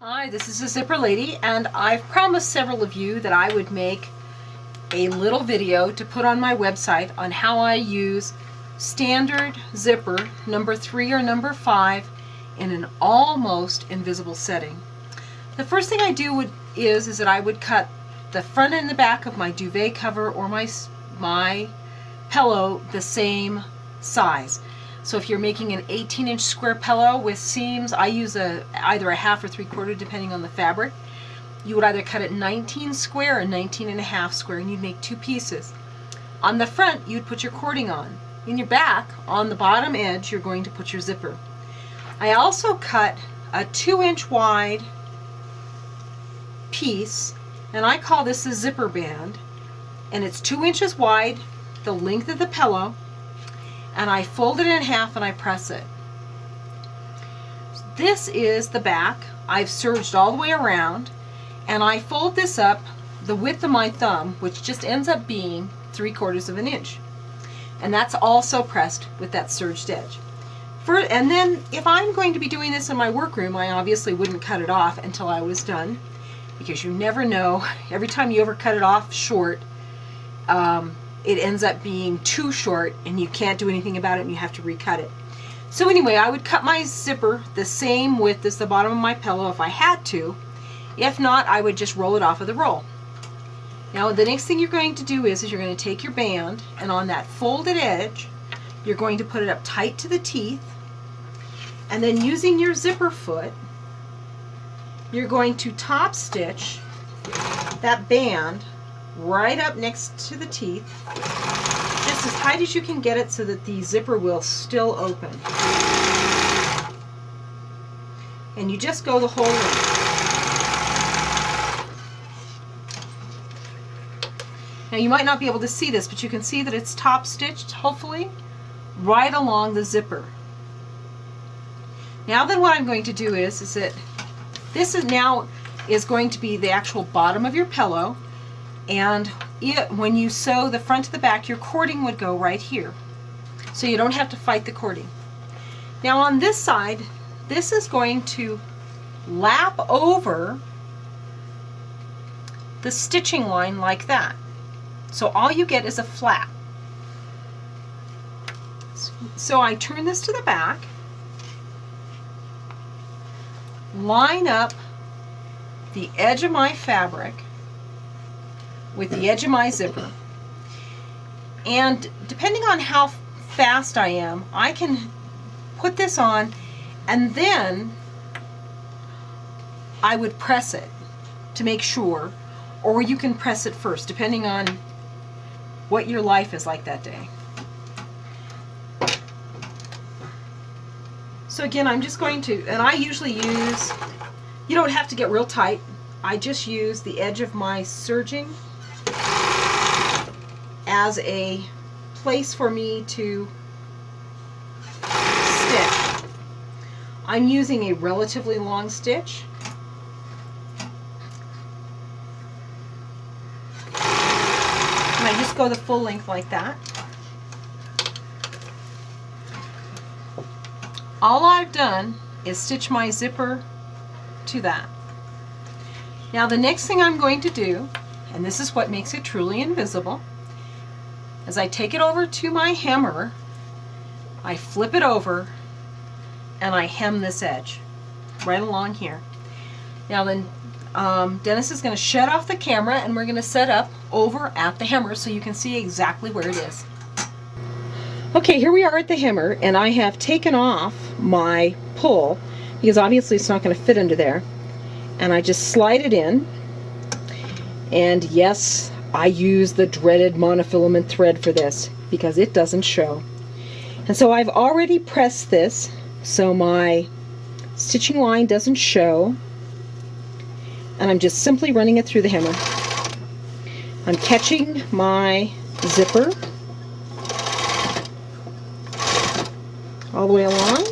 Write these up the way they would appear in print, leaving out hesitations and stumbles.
Hi, this is the Zipper Lady, and I've promised several of you that I would make a little video to put on my website on how I use standard zipper number 3 or number 5 in an almost invisible setting. The first thing I do is that I would cut the front and the back of my duvet cover or my pillow the same size. So if you're making an 18-inch square pillow with seams, I use either a half or 3/4 depending on the fabric. You would either cut it 19 square or 19.5 square, and you'd make 2 pieces. On the front, you'd put your cording on. In your back, on the bottom edge, you're going to put your zipper. I also cut a 2-inch wide piece, and I call this a zipper band, and it's 2 inches wide, the length of the pillow, and I fold it in half and I press it. This is the back. I've serged all the way around, and I fold this up the width of my thumb, which just ends up being 3/4 of an inch. And that's also pressed with that serged edge. And then if I'm going to be doing this in my workroom, I obviously wouldn't cut it off until I was done, because you never know. Every time you ever cut it off short, it ends up being too short and you can't do anything about it and you have to recut it. So anyway, I would cut my zipper the same width as the bottom of my pillow if I had to. If not, I would just roll it off of the roll. Now the next thing you're going to do is you're going to take your band, and on that folded edge you're going to put it up tight to the teeth, and then using your zipper foot you're going to top stitch that band right up next to the teeth, just as tight as you can get it so that the zipper will still open. And you just go the whole length. Now you might not be able to see this, but you can see that it's top stitched, hopefully, right along the zipper. Now then what I'm going to do is that this is going to be the actual bottom of your pillow. And when you sew the front to the back, your cording would go right here, so you don't have to fight the cording. Now on this side, this is going to lap over the stitching line like that, so all you get is a flap. So I turn this to the back, line up the edge of my fabric with the edge of my zipper, and depending on how fast I am, I can put this on and then I would press it to make sure, or you can press it first depending on what your life is like that day. So again, I'm just going to, and I usually use, you don't have to get real tight, I just use the edge of my serging as a place for me to stitch. I'm using a relatively long stitch. And I just go the full length like that. All I've done is stitch my zipper to that. Now the next thing I'm going to do, and this is what makes it truly invisible, as I take it over to my hemmer, I flip it over and I hem this edge right along here. Now then Dennis is going to shut off the camera and we're going to set up over at the hemmer so you can see exactly where it is. Okay, here we are at the hemmer, and I have taken off my pull because obviously it's not going to fit under there, and I just slide it in, and yes, I use the dreaded monofilament thread for this because it doesn't show. And so I've already pressed this so my stitching line doesn't show, and I'm just simply running it through the hammer. I'm catching my zipper all the way along.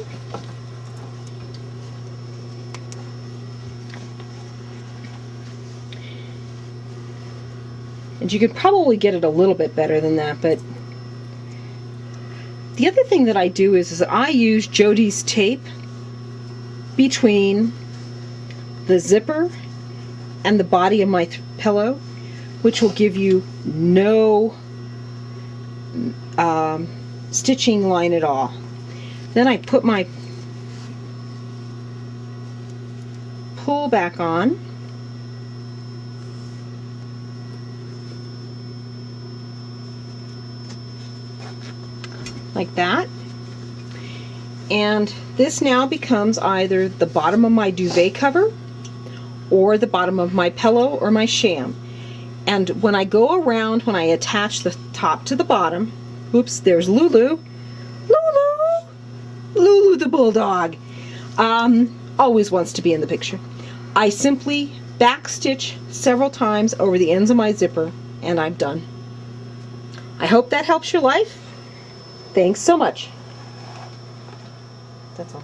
And you could probably get it a little bit better than that, but the other thing that I do is I use Jody's tape between the zipper and the body of my pillow, which will give you no stitching line at all. Then I put my pull back on, like that, and this now becomes either the bottom of my duvet cover or the bottom of my pillow or my sham. And when I go around, when I attach the top to the bottom, oops, there's Lulu. Lulu the bulldog. Always wants to be in the picture. I simply back stitch several times over the ends of my zipper and I'm done. I hope that helps your life. Thanks so much. That's all.